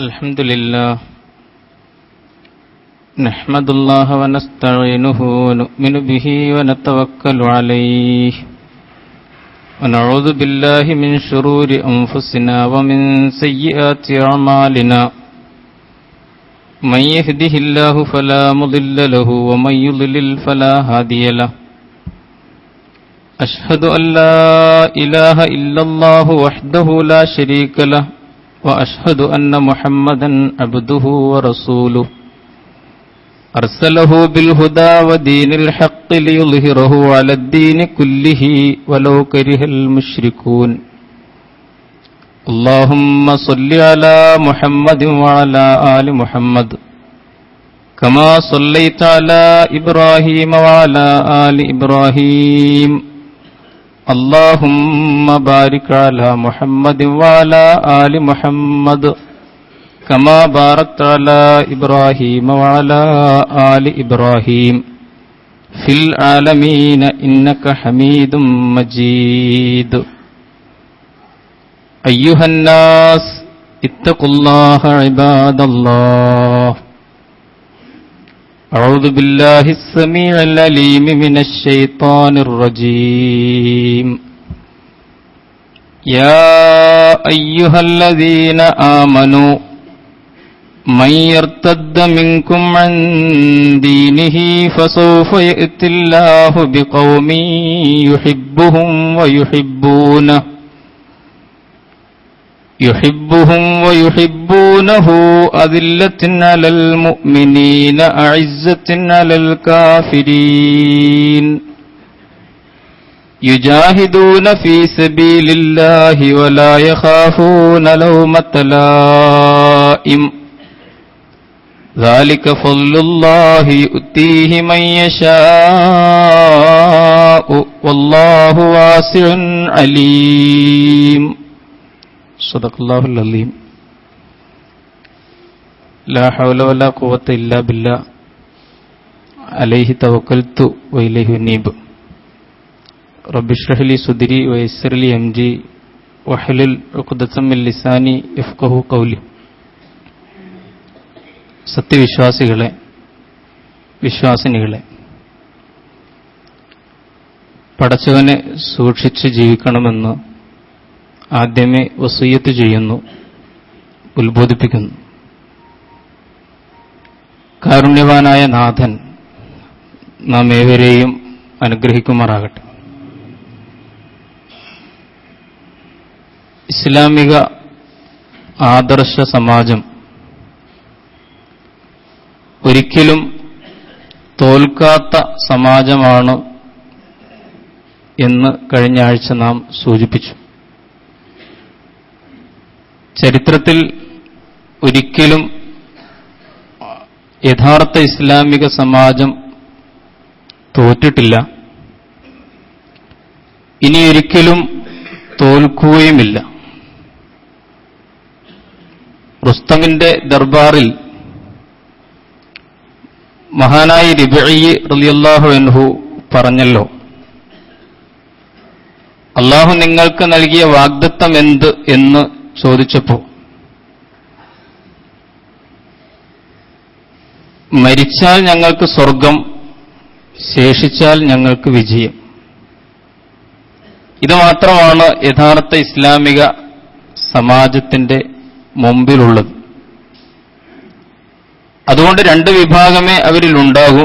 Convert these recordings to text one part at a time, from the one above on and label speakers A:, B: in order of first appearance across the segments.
A: الحمد لله نحمد الله ونستعينه ونؤمن به ونتوكل عليه ونعوذ بالله من شرور أنفسنا ومن سيئات أعمالنا من يهده الله فلا مضل له ومن يضلل فلا هادي له أشهد أن لا إله إلا الله وحده لا شريك له وأشهد أن محمدا عبده ورسوله أرسله بالهدى ودين الحق ليظهره على الدين كله ولو كره المشركون اللهم صل على محمد وعلى آل محمد كما صليت على إبراهيم وعلى آل إبراهيم اللهم بارك على محمد وعلى آل محمد كما باركت على إبراهيم وعلى آل إبراهيم في العالمين إنك حميد مجيد أيها الناس اتقوا الله عباد الله أعوذ بالله السميع العليم من الشيطان الرجيم يا أيها الذين آمنوا من يرتد منكم عن دينه فسوف يأتي الله بقوم يحبهم ويحبونه أذلة على المؤمنين أعزة على الكافرين يجاهدون في سبيل الله ولا يخافون لومة لائم ذلك فضل الله يؤتيه من يشاء والله واسع عليم صدق الله العظيم لا حول ولا قوة إلا بالله عليه توكلت وإليه أنيب رب اشرح لي صدري ويسر لي أمري واحلل عقدة من لساني يفقهوا قولي. സത്യവിശ്വാസികളെ, വിശ്വാസിനികളെ, പടച്ചവനെ സൂക്ഷിച്ച് ജീവിക്കണമെന്ന് ആദ്യമേ വസിയ്യത്ത് ചെയ്യുന്നു, ഉത്ബോധിപ്പിക്കുന്നു. കാരുണ്യവാനായ നാഥൻ നാം ഏവരെയും അനുഗ്രഹിക്കുമാറാകട്ടെ. ഇസ്ലാമിക ആദർശ സമാജം ഒരിക്കലും തോൽക്കാത്ത സമാജമാണ് എന്ന് കഴിഞ്ഞ ആഴ്ച നാം സൂചിപ്പിച്ചു. ചരിത്രത്തിൽ ഒരിക്കലും യഥാർത്ഥ ഇസ്ലാമിക സമാജം തോറ്റിട്ടില്ല, ഇനിയൊരിക്കലും തോൽക്കുകയുമില്ല. റുസ്തമിന്റെ ദർബാറിൽ മഹാനായ റിബഈ റളിയല്ലാഹു അൻഹു പറഞ്ഞല്ലോ, അല്ലാഹു നിങ്ങൾക്ക് നൽകിയ വാഗ്ദത്തം എന്ത് എന്ന് ചോദിച്ചപ്പോൾ മരിച്ചാൽ ഞങ്ങൾക്ക് സ്വർഗം, ശേഷിച്ചാൽ ഞങ്ങൾക്ക് വിജയം. ഇത് മാത്രമാണ് യഥാർത്ഥ ഇസ്ലാമിക സമാജത്തിന്റെ മുമ്പിലുള്ളത്. അതുകൊണ്ട് രണ്ട് വിഭാഗമേ അവരിൽ ഉണ്ടാകൂ.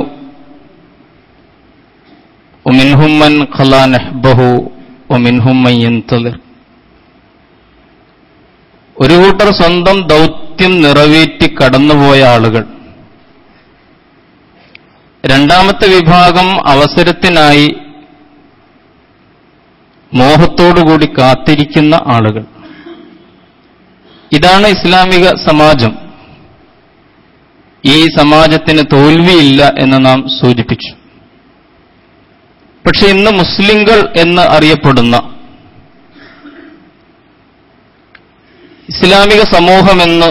A: വമിൻഹും മൻ ഖലാ നഹ്ബഹു വമിൻഹും മൻ യന്തളിർ. ഒരു കൂട്ടർ സ്വന്തം ദൗത്യം നിറവേറ്റി കടന്നുപോയ ആളുകൾ. രണ്ടാമത്തെ വിഭാഗം അവസരത്തിനായി മോഹത്തോടുകൂടി കാത്തിരിക്കുന്ന ആളുകൾ. ഇതാണ് ഇസ്ലാമിക സമാജം. ഈ സമാജത്തിന് തോൽവിയില്ല എന്ന് നാം സൂചിപ്പിച്ചു. പക്ഷെ ഇന്ന് മുസ്ലിങ്ങൾ എന്ന് അറിയപ്പെടുന്ന ഇസ്ലാമിക സമൂഹമെന്ന്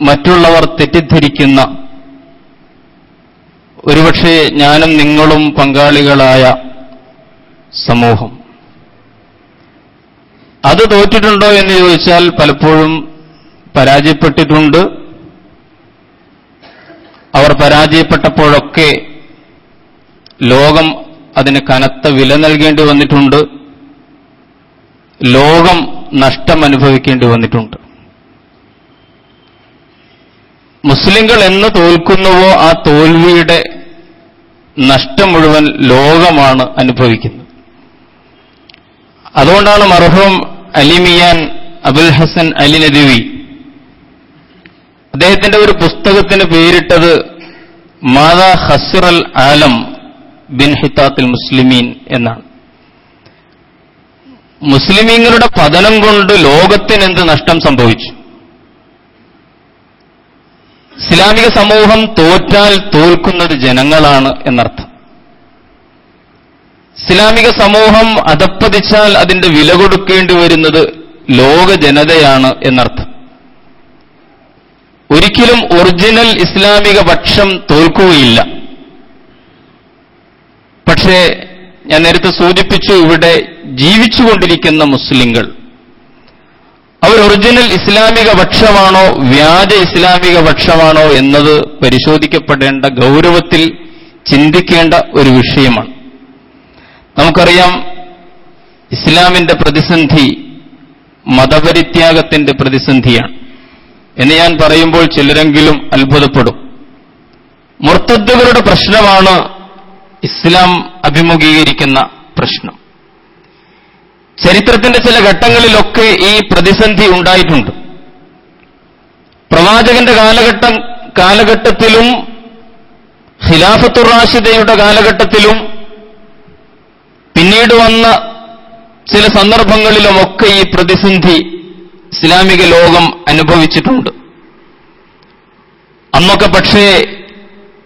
A: മറ്റുള്ളവർ തെറ്റിദ്ധരിക്കുന്ന, ഒരുപക്ഷെ ഞാനും നിങ്ങളും പങ്കാളികളായ സമൂഹം, അത് തോറ്റിട്ടുണ്ടോ എന്ന് ചോദിച്ചാൽ പലപ്പോഴും പരാജയപ്പെട്ടിട്ടുണ്ട്. അവർ പരാജയപ്പെട്ടപ്പോഴൊക്കെ ലോകം അതിന് കനത്ത വില നൽകേണ്ടി വന്നിട്ടുണ്ട്. ലോകം നഷ്ടം അനുഭവിക്കേണ്ടി വന്നിട്ടുണ്ട്. മുസ്ലിങ്ങൾ എന്ന് തോൽക്കുന്നുവോ ആ തോൽവിയുടെ നഷ്ടം മുഴുവൻ ലോകമാണ് അനുഭവിക്കുന്നത്. അതുകൊണ്ടാണ് മർഹൂം അലിമിയാൻ അബുൽ ഹസൻ അലി നദവി അദ്ദേഹത്തിന്റെ ഒരു പുസ്തകത്തിന് പേരിട്ടത് മാദാ ഖസ്റൽ ആലം ബിൻഹിതാത്തിൽ മുസ്ലിമീൻ എന്നാണ്. മുസ്ലിമീങ്ങളുടെ പതനം കൊണ്ട് ലോകത്തിന് എന്ത് നഷ്ടം സംഭവിച്ചു? ഇസ്ലാമിക സമൂഹം തോറ്റാൽ തോൽക്കുന്നത് ജനങ്ങളാണ് എന്നർത്ഥം. ഇസ്ലാമിക സമൂഹം അധപ്പതിച്ചാൽ അതിന്റെ വില കൊടുക്കേണ്ടി വരുന്നത് ലോക ജനതയാണ് എന്നർത്ഥം. ഒരിക്കലും ഒറിജിനൽ ഇസ്ലാമിക പക്ഷം തോൽക്കുകയില്ല. പക്ഷേ ഞാൻ നേരത്തെ സൂചിപ്പിച്ചു, ഇവിടെ ജീവിച്ചുകൊണ്ടിരിക്കുന്ന മുസ്ലിങ്ങൾ അവർ ഒറിജിനൽ ഇസ്ലാമിക പക്ഷമാണോ വ്യാജ ഇസ്ലാമിക പക്ഷമാണോ എന്നത് പരിശോധിക്കപ്പെടേണ്ട, ഗൗരവത്തിൽ ചിന്തിക്കേണ്ട ഒരു വിഷയമാണ്. നമുക്കറിയാം, ഇസ്ലാമിന്റെ പ്രതിസന്ധി മതപരിത്യാഗത്തിന്റെ പ്രതിസന്ധിയാണ് എന്ന് ഞാൻ പറയുമ്പോൾ ചിലരെങ്കിലും അത്ഭുതപ്പെടും. മുർത്തദ്ദുകളുടെ പ്രശ്നമാണ് ഇസ്ലാം അഭിമുഖീകരിക്കുന്ന പ്രശ്നം. ചരിത്രത്തിന്റെ ചില ഘട്ടങ്ങളിലൊക്കെ ഈ പ്രതിസന്ധി ഉണ്ടായിട്ടുണ്ട്. പ്രവാചകന്റെ കാലഘട്ടത്തിലും ഖിലാഫത്തുർ റാഷിദയുടെ കാലഘട്ടത്തിലും പിന്നീട് വന്ന ചില സന്ദർഭങ്ങളിലുമൊക്കെ ഈ പ്രതിസന്ധി ഇസ്ലാമിക ലോകം അനുഭവിച്ചിട്ടുണ്ട്. അന്നൊക്കെ പക്ഷേ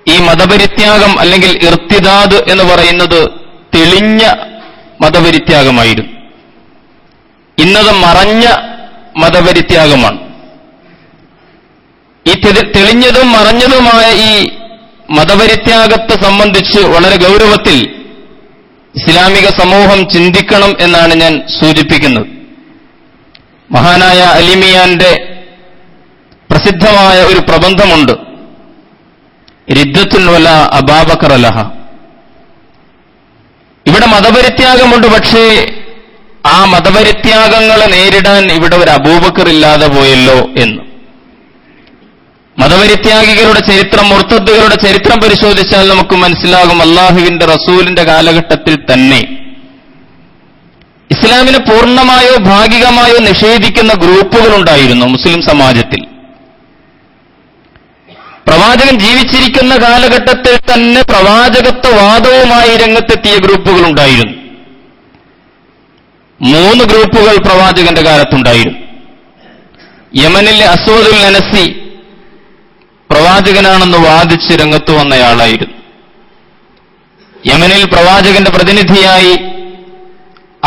A: ഈ മതപരിത്യാഗം അല്ലെങ്കിൽ ഇർത്തിദാദ് എന്ന് പറയുന്നത് തെളിഞ്ഞ മതപരിത്യാഗമായിരുന്നു. ഇന്നത് മറഞ്ഞ മതപരിത്യാഗമാണ്. ഈ തെളിഞ്ഞതും മറഞ്ഞതുമായ ഈ മതപരിത്യാഗത്തെ സംബന്ധിച്ച് വളരെ ഗൗരവത്തിൽ ഇസ്ലാമിക സമൂഹം ചിന്തിക്കണം എന്നാണ് ഞാൻ സൂചിപ്പിക്കുന്നത്. മഹാനായ അലിമിയാന്റെ പ്രസിദ്ധമായ ഒരു പ്രബന്ധമുണ്ട്, റിദ്ദത്തുൽ വല അബാബക്കർ ലഹ. ഇവിടെ മതപരിത്യാഗമുണ്ട്, പക്ഷേ ആ മതപരിത്യാഗങ്ങളെ നേരിടാൻ ഇവിടെ ഒരു അബൂബക്കർ ഇല്ലാതെ പോയല്ലോ എന്ന്. മതപരിത്യാഗികളുടെ ചരിത്രം, മുർത്തദ്ദുകളുടെ ചരിത്രം പരിശോധിച്ചാൽ നമുക്ക് മനസ്സിലാകും, അല്ലാഹുവിന്റെ റസൂലിന്റെ കാലഘട്ടത്തിൽ തന്നെ ഇസ്ലാമിനെ പൂർണ്ണമായോ ഭാഗികമായോ നിഷേധിക്കുന്ന ഗ്രൂപ്പുകളുണ്ടായിരുന്നു മുസ്ലിം സമാജത്തിൽ. പ്രവാചകൻ ജീവിച്ചിരിക്കുന്ന കാലഘട്ടത്തിൽ തന്നെ പ്രവാചകത്വവാദവുമായി രംഗത്തെത്തിയ ഗ്രൂപ്പുകളുണ്ടായിരുന്നു. 3 ഗ്രൂപ്പുകൾ പ്രവാചകന്റെ കാലത്തുണ്ടായിരുന്നു. യമനിലെ അസ്വദുൽ അനസി പ്രവാചകനാണെന്ന് വാദിച്ച് രംഗത്ത് വന്നയാളായിരുന്നു. യമനിൽ പ്രവാചകന്റെ പ്രതിനിധിയായി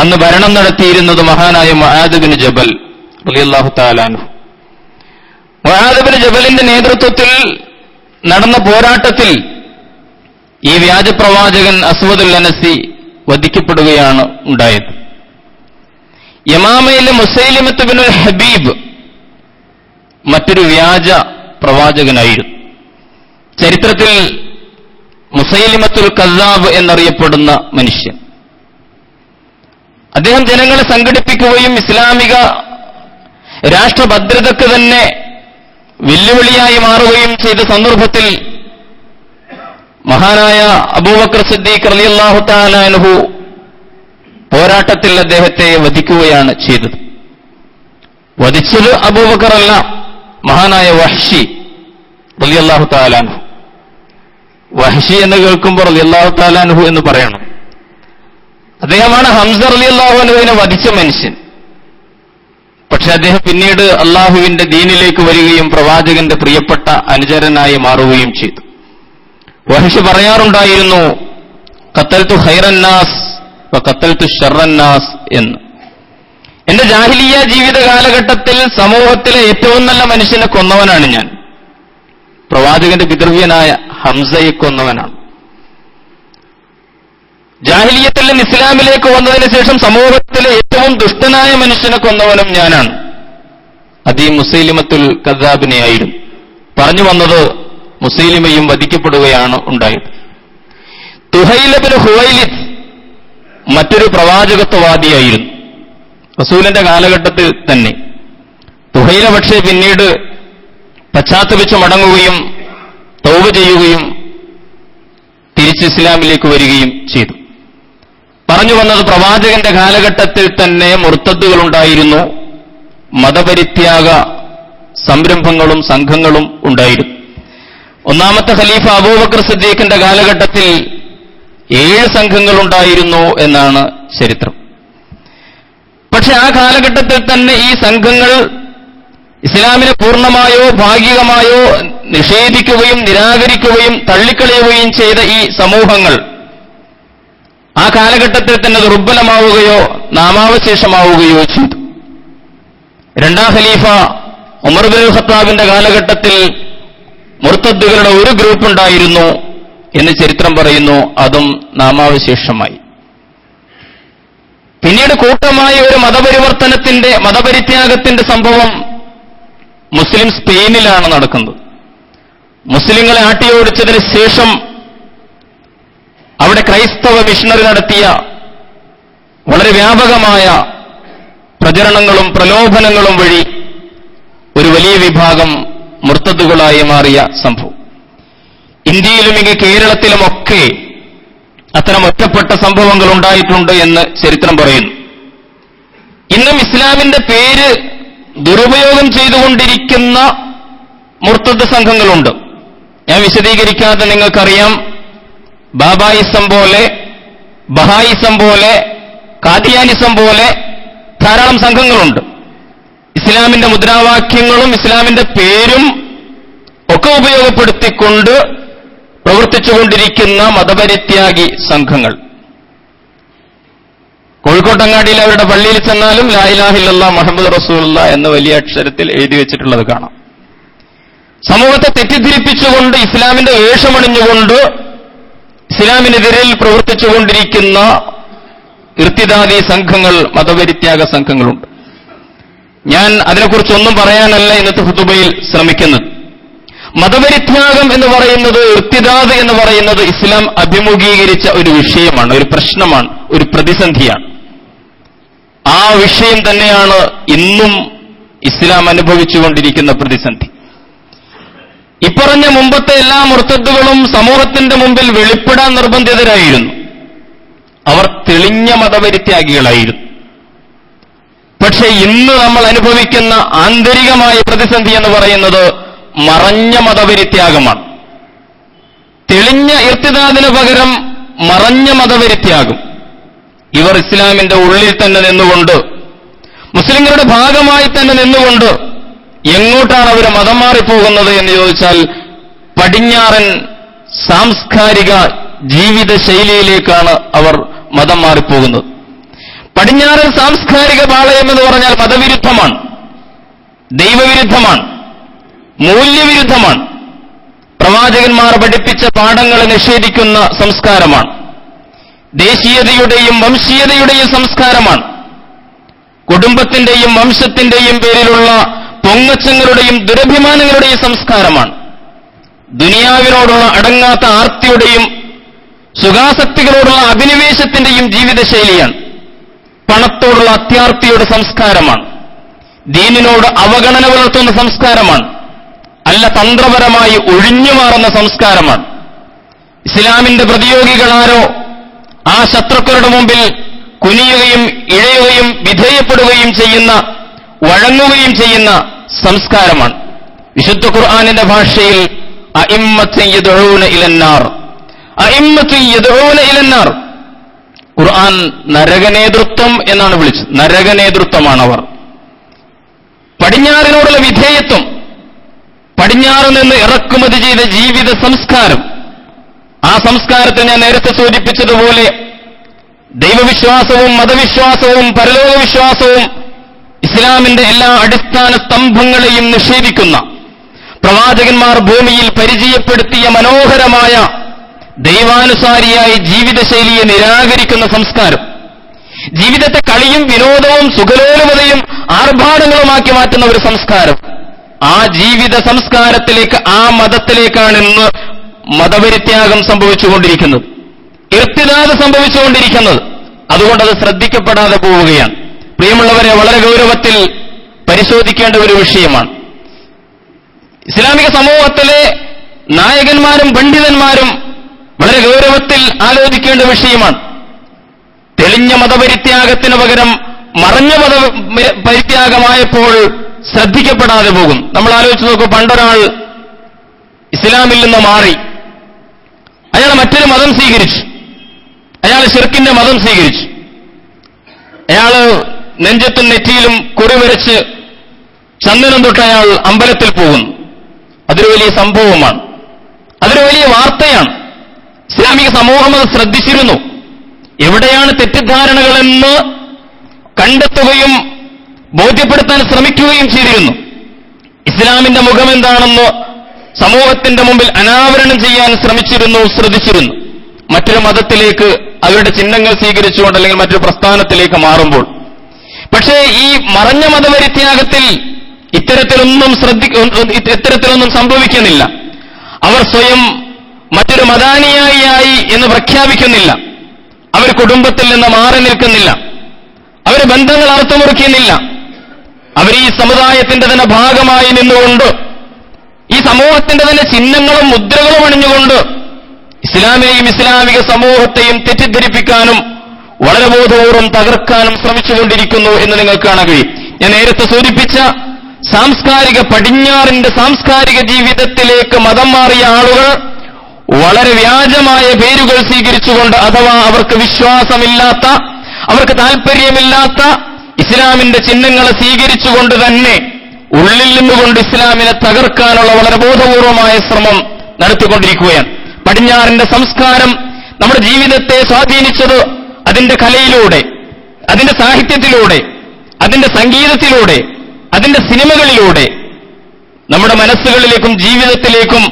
A: അന്ന് ഭരണം നടത്തിയിരുന്നത് മഹാനായ മുആദ് ബിൻ ജബൽ റളിയല്ലാഹു തആല അൻഹു. മുആദ് ബിൻ ജബലിന്റെ നേതൃത്വത്തിൽ നടന്ന പോരാട്ടത്തിൽ ഈ വ്യാജപ്രവാചകൻ അസ്വദുൽ അനസി വധിക്കപ്പെടുകയാണ് ഉണ്ടായത്. യമാമയിലെ മുസൈലിമത്ത് ബിനുൽ ഹബീബ് മറ്റൊരു വ്യാജ പ്രവാചകനായിരുന്നു. ചരിത്രത്തിൽ മുസൈലിമത്തുൽ കസ്സാബ് എന്നറിയപ്പെടുന്ന മനുഷ്യൻ. അദ്ദേഹം ജനങ്ങളെ സംഘടിപ്പിക്കുകയും ഇസ്ലാമിക രാഷ്ട്രഭദ്രതയ്ക്ക് തന്നെ വെല്ലുവിളിയായി മാറുകയും ചെയ്ത സന്ദർഭത്തിൽ മഹാനായ അബൂബക്കർ സിദ്ദീഖ് റളിയല്ലാഹു തആല അൻഹു പോരാട്ടത്തിൽ അദ്ദേഹത്തെ വധിക്കുകയാണ് ചെയ്തത്. വധിച്ചത് അബൂബക്കർ അല്ല, മഹാനായ വഹ്ശി റളിയല്ലാഹു തആല അൻഹു. വഹ്ശി എന്ന് കേൾക്കുമ്പോൾ റളിയല്ലാഹു തആല അൻഹു എന്ന് പറയണം. അദ്ദേഹമാണ് ഹംസ റളിയല്ലാഹു അൻഹുവിനെ വധിച്ച മനുഷ്യൻ. പക്ഷെ അദ്ദേഹം പിന്നീട് അള്ളാഹുവിന്റെ ദീനിലേക്ക് വരികയും പ്രവാചകന്റെ പ്രിയപ്പെട്ട അനുചരനായി മാറുകയും ചെയ്തു. വഹ്ശി പറയാറുണ്ടായിരുന്നു, ഖത്തൽതു ഖൈറന്നാസ് വ ഖത്തൽതു ശർറന്നാസ് എന്ന്. എന്റെ ജാഹിലിയ്യ ജീവിത കാലഘട്ടത്തിൽ സമൂഹത്തിലെ ഏറ്റവും നല്ല മനുഷ്യനെ കൊന്നവനാണ് ഞാൻ. പ്രവാചകന്റെ പിതൃവ്യനായ ഹംസയെ കൊന്നവനാണ്. ജാഹിലിയ്യത്തിൽ നിന്ന് ഇസ്ലാമിലേക്ക് വന്നതിന് ശേഷം സമൂഹത്തിലെ ഏറ്റവും ദുഷ്ടനായ മനുഷ്യനെ കൊന്നവനും ഞാനാണ്. അത് ഈ മുസൈലിമത്തുൽ കദ്ദാബിനെയായിരുന്നു. പറഞ്ഞു വന്നത് മുസൈലിമയും വധിക്കപ്പെടുകയാണ് ഉണ്ടായത്. തുഹൈൽ ഇബ്നു ഖുവൈലിദ് മറ്റൊരു പ്രവാചകത്വവാദിയായിരുന്നു റസൂലിന്റെ കാലഘട്ടത്തിൽ തന്നെ. തുഹൈല പക്ഷേ പിന്നീട് പശ്ചാത്തപിച്ച് മടങ്ങുകയും തൗബ ചെയ്യുകയും തിരിച്ച് ഇസ്ലാമിലേക്ക് വരികയും ചെയ്തു. പറഞ്ഞു വന്നത് പ്രവാചകന്റെ കാലഘട്ടത്തിൽ തന്നെ മുർത്തദ്ദുകളുണ്ടായിരുന്നു, മതപരിത്യാഗ സംരംഭങ്ങളും സംഘങ്ങളും ഉണ്ടായിരുന്നു. ഒന്നാമത്തെ ഖലീഫ അബൂബക്കർ സിദ്ദീഖിന്റെ കാലഘട്ടത്തിൽ 7 സംഘങ്ങളുണ്ടായിരുന്നു എന്നാണ് ചരിത്രം. പക്ഷെ ആ കാലഘട്ടത്തിൽ തന്നെ ഈ സംഘങ്ങൾ ഇസ്ലാമിനെ പൂർണ്ണമായോ ഭാഗികമായോ നിഷേധിക്കുകയും നിരാകരിക്കുകയും തള്ളിക്കളയുകയും ചെയ്ത ഈ സമൂഹങ്ങൾ ആ കാലഘട്ടത്തിൽ തന്നെ ദുർബലമാവുകയോ നാമാവശേഷമാവുകയോ ചെയ്തു. രണ്ടാം ഖലീഫ ഉമർ ഇബ്നുൽ ഖത്താബിന്റെ കാലഘട്ടത്തിൽ മുർത്തദ്ദുകളുടെ ഒരു ഗ്രൂപ്പ് ഉണ്ടായിരുന്നു എന്ന് ചരിത്രം പറയുന്നു, അതും നാമാവശേഷമായി. പിന്നീട് കൂട്ടമായ ഒരു മതപരിത്യാഗത്തിന്റെ സംഭവം മുസ്ലിം സ്പെയിനിലാണ് നടക്കുന്നത്. മുസ്ലിങ്ങളെ ആട്ടിയോടിച്ചതിന് ശേഷം അവിടെ ക്രൈസ്തവ മിഷണറി നടത്തിയ വളരെ വ്യാപകമായ പ്രചരണങ്ങളും പ്രലോഭനങ്ങളും വഴി ഒരു വലിയ വിഭാഗം മുർത്തദ്ദുകളായി മാറിയ സംഭവം. ഇന്ത്യയിലും ഇങ്ങ് കേരളത്തിലുമൊക്കെ അത്തരം ഒറ്റപ്പെട്ട സംഭവങ്ങൾ ഉണ്ടായിട്ടുണ്ട് എന്ന് ചരിത്രം പറയുന്നു. ഇന്നും ഇസ്ലാമിന്റെ പേര് ദുരുപയോഗം ചെയ്തുകൊണ്ടിരിക്കുന്ന മുർത്തദ് സംഘങ്ങളുണ്ട്. ഞാൻ വിശദീകരിക്കാതെ നിങ്ങൾക്കറിയാം, ബാബായിസം പോലെ, ബഹായിസം പോലെ, കാദിയാനിസം പോലെ ധാരാളം സംഘങ്ങളുണ്ട്. ഇസ്ലാമിന്റെ മുദ്രാവാക്യങ്ങളും ഇസ്ലാമിന്റെ പേരും ഒക്കെ ഉപയോഗപ്പെടുത്തിക്കൊണ്ട് പ്രവർത്തിച്ചുകൊണ്ടിരിക്കുന്ന മതപരിത്യാഗി സംഘങ്ങൾ. കോഴിക്കോട്ടങ്ങാടിയിൽ അവരുടെ പള്ളിയിൽ ചെന്നാലും ലാ ഇലാഹ ഇല്ലല്ലാഹ് മുഹമ്മദ് റസൂലുള്ളാഹ് എന്ന് വലിയ അക്ഷരത്തിൽ എഴുതി വെച്ചിട്ടുള്ളത് കാണാം. സമൂഹത്തെ തെറ്റിദ്ധരിപ്പിച്ചുകൊണ്ട് ഇസ്ലാമിന്റെ വേഷമണിഞ്ഞുകൊണ്ട് ഇസ്ലാമിനെതിരിൽ പ്രവർത്തിച്ചുകൊണ്ടിരിക്കുന്ന ഇർത്തിദാദി സംഘങ്ങൾ, മതപരിത്യാഗ സംഘങ്ങളുണ്ട്. ഞാൻ അതിനെക്കുറിച്ചൊന്നും പറയാനല്ല ഇന്നത്തെ ഖുതുബയിൽ ശ്രമിക്കുന്നത്. മതപരിത്യാഗം എന്ന് പറയുന്നത്, ഇർത്തിദാദ് എന്ന് പറയുന്നത് ഇസ്ലാം അഭിമുഖീകരിച്ച ഒരു വിഷയമാണ്, ഒരു പ്രശ്നമാണ്, ഒരു പ്രതിസന്ധിയാണ്. ആ വിഷയം തന്നെയാണ് ഇന്നും ഇസ്ലാം അനുഭവിച്ചുകൊണ്ടിരിക്കുന്ന പ്രതിസന്ധി. ഇപ്പറഞ്ഞ മുമ്പത്തെ എല്ലാ മുർത്തദ്ദുകളും സമൂഹത്തിന്റെ മുമ്പിൽ വെളിപ്പെടാൻ നിർബന്ധിതരായിരുന്നു. അവർ തെളിഞ്ഞ മതപരിത്യാഗികളായിരുന്നു. പക്ഷേ ഇന്ന് നമ്മൾ അനുഭവിക്കുന്ന ആന്തരികമായ പ്രതിസന്ധി എന്ന് പറയുന്നത് മറഞ്ഞ മതപരിത്യാഗമാണ്. തെളിഞ്ഞ ഇർത്തിദാദിന് പകരം മറഞ്ഞ മതപരിത്യാഗം. ഇവർ ഇസ്ലാമിന്റെ ഉള്ളിൽ തന്നെ നിന്നുകൊണ്ട്, മുസ്ലിങ്ങളുടെ ഭാഗമായി തന്നെ നിന്നുകൊണ്ട് എങ്ങോട്ടാണ് അവർ മതം മാറിപ്പോകുന്നത് എന്ന് ചോദിച്ചാൽ പടിഞ്ഞാറൻ സാംസ്കാരിക ജീവിത ശൈലിയിലേക്കാണ് അവർ മതം മാറിപ്പോകുന്നത്. പടിഞ്ഞാറൻ സാംസ്കാരിക പാളയം എന്ന് പറഞ്ഞാൽ മതവിരുദ്ധമാണ്, ദൈവവിരുദ്ധമാണ്, മൂല്യവിരുദ്ധമാണ്. പ്രവാചകന്മാർ പഠിപ്പിച്ച പാഠങ്ങളെ നിഷേധിക്കുന്ന സംസ്കാരമാണ്. ദേശീയതയുടെയും വംശീയതയുടെയും സംസ്കാരമാണ്. കുടുംബത്തിന്റെയും വംശത്തിന്റെയും പേരിലുള്ള പൊങ്ങച്ചങ്ങളുടെയും ദുരഭിമാനങ്ങളുടെയും സംസ്കാരമാണ്. ദുനിയാവിനോടുള്ള അടങ്ങാത്ത ആർത്തിയുടെയും സുഖാസക്തികളോടുള്ള അഭിനിവേശത്തിന്റെയും ജീവിതശൈലിയാണ്. പണത്തോടുള്ള അത്യാർത്തിയുടെ സംസ്കാരമാണ്. ദീനിനോട് അവഗണന പുലർത്തുന്ന സംസ്കാരമാണ്. അല്ല, തന്ത്രപരമായി ഒഴിഞ്ഞുമാറുന്ന സംസ്കാരമാണ്. ഇസ്ലാമിന്റെ പ്രതിയോഗികളാരോ ആ ശത്രുക്കളുടെ മുമ്പിൽ കുനിയുകയും ഇഴയുകയും വിധേയപ്പെടുകയും ചെയ്യുന്ന, വഴങ്ങുകയും ചെയ്യുന്ന സംസ്കാരമാണ്. വിശുദ്ധ ഖുർആനിന്റെ ഭാഷയിൽ അഇമ്മത്തുൻ യദ്ഊന ഇലന്നാർ, അഇമ്മത്തുൻ യദ്ഊന ഇലന്നാർ, ഖുർആൻ നരകനേതൃത്വം എന്നാണ് വിളിച്ചത്. നരകനേതൃത്വമാണവർ. പടിഞ്ഞാറിനോടുള്ള വിധേയത്വം, പടിഞ്ഞാറ് നിന്ന് ഇറക്കുമതി ചെയ്ത ജീവിത സംസ്കാരം, ആ സംസ്കാരത്തെ ഞാൻ നേരത്തെ സൂചിപ്പിച്ചതുപോലെ ദൈവവിശ്വാസവും മതവിശ്വാസവും പരലോകവിശ്വാസവും ഇസ്ലാമിന്റെ എല്ലാ അടിസ്ഥാന സ്തംഭങ്ങളെയും നിഷേധിക്കുന്ന, പ്രവാചകന്മാർ ഭൂമിയിൽ പരിചയപ്പെടുത്തിയ മനോഹരമായ ദൈവാനുസാരിയായ ജീവിതശൈലിയെ നിരാകരിക്കുന്ന സംസ്കാരം,
B: ജീവിതത്തെ കളിയും വിനോദവും സുഖലോലുപതയും ആർഭാടങ്ങളുമാക്കി മാറ്റുന്ന ഒരു സംസ്കാരം. ആ ജീവിത സംസ്കാരത്തിലേക്ക്, ആ മതത്തിലേക്കാണ് ഇന്ന് മതപരിത്യാഗം സംഭവിച്ചുകൊണ്ടിരിക്കുന്നത്, ഇർത്തിദാദ് സംഭവിച്ചുകൊണ്ടിരിക്കുന്നത്. അതുകൊണ്ടത് ശ്രദ്ധിക്കപ്പെടാതെ പോവുകയാണ്. പ്രിയമുള്ളവരെ, വളരെ ഗൗരവത്തിൽ പരിശോധിക്കേണ്ട ഒരു വിഷയമാണ്. ഇസ്ലാമിക സമൂഹത്തിലെ നായകന്മാരും പണ്ഡിതന്മാരും വളരെ ഗൗരവത്തിൽ ആലോചിക്കേണ്ട വിഷയമാണ്. തെളിഞ്ഞ മതപരിത്യാഗത്തിന് പകരം മറഞ്ഞ മതപരിത്യാഗമായപ്പോൾ ശ്രദ്ധിക്കപ്പെടാതെ പോകും. നമ്മൾ ആലോചിച്ച് നോക്കൂ, പണ്ടൊരാൾ ഇസ്ലാമിൽ നിന്ന് മാറി, അയാൾ മറ്റൊരു മതം സ്വീകരിച്ചു, അയാൾ ശിർക്കിന്റെ മതം സ്വീകരിച്ചു. അയാൾ നെഞ്ചത്തും നെറ്റിയിലും കുറിവരച്ച് ചന്ദനം തൊട്ട് അയാൾ അമ്പലത്തിൽ പോകുന്നു. അതൊരു വലിയ സംഭവമാണ്, അതൊരു വലിയ വാർത്തയാണ്. ഇസ്ലാമിക സമൂഹം അത് ശ്രദ്ധിച്ചിരുന്നു. എവിടെയാണ് തെറ്റിദ്ധാരണകളെന്ന് കണ്ടെത്തുകയും ബോധ്യപ്പെടുത്താൻ ശ്രമിക്കുകയും ചെയ്തിരുന്നു. ഇസ്ലാമിന്റെ മുഖമെന്താണെന്ന് സമൂഹത്തിന്റെ മുമ്പിൽ അനാവരണം ചെയ്യാൻ ശ്രദ്ധിച്ചിരുന്നു. മറ്റൊരു മതത്തിലേക്ക്, അവരുടെ ചിഹ്നങ്ങൾ സ്വീകരിച്ചുകൊണ്ട് അല്ലെങ്കിൽ മറ്റൊരു പ്രസ്ഥാനത്തിലേക്ക് മാറുമ്പോൾ. പക്ഷേ ഈ മറഞ്ഞ മതപരിത്യാഗത്തിൽ ഇത്തരത്തിലൊന്നും സംഭവിക്കുന്നില്ല. അവർ സ്വയം മറ്റൊരു മതാനുയായിയായി എന്ന് പ്രഖ്യാപിക്കുന്നില്ല. അവർ കുടുംബത്തിൽ നിന്ന് മാറി നിൽക്കുന്നില്ല. അവർ ബന്ധങ്ങൾ അർത്ഥമുറിക്കുന്നില്ല. അവർ ഈ സമുദായത്തിന്റെ തന്നെ ഭാഗമായി നിന്നുകൊണ്ട്, ഈ സമൂഹത്തിന്റെ തന്നെ ചിഹ്നങ്ങളും മുദ്രകളും അണിഞ്ഞുകൊണ്ട് ഇസ്ലാമിനെയും ഇസ്ലാമിക സമൂഹത്തെയും തെറ്റിദ്ധരിപ്പിക്കാനും വളരെ ബോധപൂർവം തകർക്കാനും ശ്രമിച്ചുകൊണ്ടിരിക്കുന്നു എന്ന് നിങ്ങൾക്ക് കാണാൻ കഴിയും. ഞാൻ നേരത്തെ സൂചിപ്പിച്ച പടിഞ്ഞാറിന്റെ സാംസ്കാരിക ജീവിതത്തിലേക്ക് മതം മാറിയ ആളുകൾ വളരെ വ്യാജമായ പേരുകൾ സ്വീകരിച്ചുകൊണ്ട്, അഥവാ അവർക്ക് വിശ്വാസമില്ലാത്ത, അവർക്ക് താൽപര്യമില്ലാത്ത ഇസ്ലാമിന്റെ ചിഹ്നങ്ങളെ സ്വീകരിച്ചുകൊണ്ട് തന്നെ ഉള്ളിൽ നിന്നുകൊണ്ട് ഇസ്ലാമിനെ തകർക്കാനുള്ള വളരെ ബോധപൂർവമായ ശ്രമം നടത്തിക്കൊണ്ടിരിക്കുകയാണ്. പടിഞ്ഞാറിന്റെ സംസ്കാരം നമ്മുടെ ജീവിതത്തെ സ്വാധീനിച്ചത് അതിന്റെ കലയിലൂടെ, അതിന്റെ സാഹിത്യത്തിലൂടെ, അതിന്റെ സംഗീതത്തിലൂടെ, അതിന്റെ സിനിമകളിലൂടെ നമ്മുടെ മനസ്സുകളിലേക്കും ജീവിതത്തിലേക്കും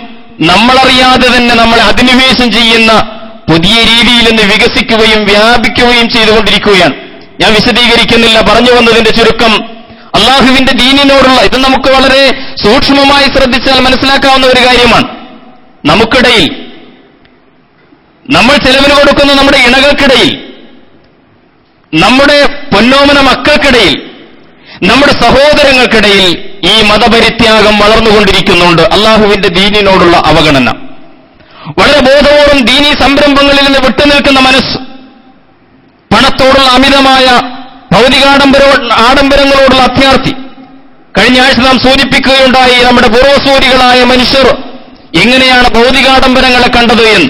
B: നമ്മളറിയാതെ തന്നെ നമ്മളെ അധിനിവേശം ചെയ്യുന്ന പുതിയ രീതിയിൽ നിന്ന് വികസിക്കുകയും വ്യാപിക്കുകയും ചെയ്തുകൊണ്ടിരിക്കുകയാണ്. ഞാൻ വിശദീകരിക്കുന്നില്ല. പറഞ്ഞു വന്നതിന്റെ ചുരുക്കം, അള്ളാഹുവിന്റെ ദീനിനോടുള്ള, ഇത് നമുക്ക് വളരെ സൂക്ഷ്മമായി ശ്രദ്ധിച്ചാൽ മനസ്സിലാക്കാവുന്ന ഒരു കാര്യമാണ്. നമുക്കിടയിൽ, നമ്മൾ ചെലവിന് കൊടുക്കുന്ന നമ്മുടെ ഇണകൾക്കിടയിൽ, നമ്മുടെ പൊന്നോമന മക്കൾക്കിടയിൽ, നമ്മുടെ സഹോദരങ്ങൾക്കിടയിൽ ഈ മതപരിത്യാഗം വളർന്നുകൊണ്ടിരിക്കുന്നുണ്ട്. അള്ളാഹുവിന്റെ ദീനിനോടുള്ള അവഗണന, വളരെ ബോധപൂർവം ദീനീ സംരംഭങ്ങളിൽ നിന്ന് വിട്ടുനിൽക്കുന്ന മനസ്സ്, പണത്തോടുള്ള അമിതമായ ആഡംബരങ്ങളോടുള്ള അത്യാർത്തി. കഴിഞ്ഞ ആഴ്ച നാം സൂചിപ്പിക്കുകയുണ്ടായി, നമ്മുടെ പൂർവ്വസൂരികളായ മനുഷ്യർ എങ്ങനെയാണ് ഭൗതികാഡംബരങ്ങളെ കണ്ടത് എന്ന്.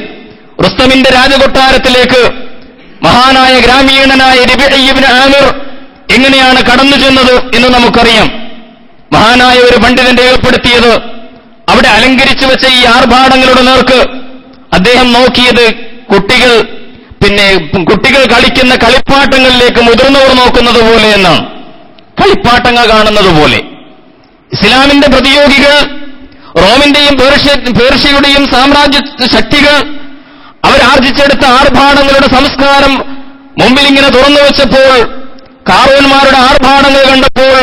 B: റുസ്തമിന്റെ രാജകൊട്ടാരത്തിലേക്ക് മഹാനായ ഗ്രാമീണനായ രബീഉ ഇബ്നു ആമിർ എങ്ങനെയാണ് കടന്നു ചെന്നത് എന്ന് നമുക്കറിയാം. മഹാനായ ഒരു പണ്ഡിതൻ രേഖപ്പെടുത്തിയത്, അവിടെ അലങ്കരിച്ചു വെച്ച ഈ ആർഭാടങ്ങളുടെ നേർക്ക് അദ്ദേഹം നോക്കിയത് കുട്ടികൾ കളിക്കുന്ന കളിപ്പാട്ടങ്ങളിലേക്ക് മുതിർന്നവർ നോക്കുന്നത് പോലെ എന്നാണ്. കളിപ്പാട്ടങ്ങൾ കാണുന്നത് പോലെ. ഇസ്ലാമിന്റെ പ്രതിയോഗികൾ, റോമിന്റെയും പേർഷ്യയുടെയും സാമ്രാജ്യ ശക്തികൾ അവരാർജിച്ചെടുത്ത ആർഭാടങ്ങളുടെ സംസ്കാരം മുമ്പിൽ ഇങ്ങനെ തുറന്നു വെച്ചപ്പോൾ, കാറൂന്മാരുടെ ആർഭാടങ്ങൾ കണ്ടപ്പോൾ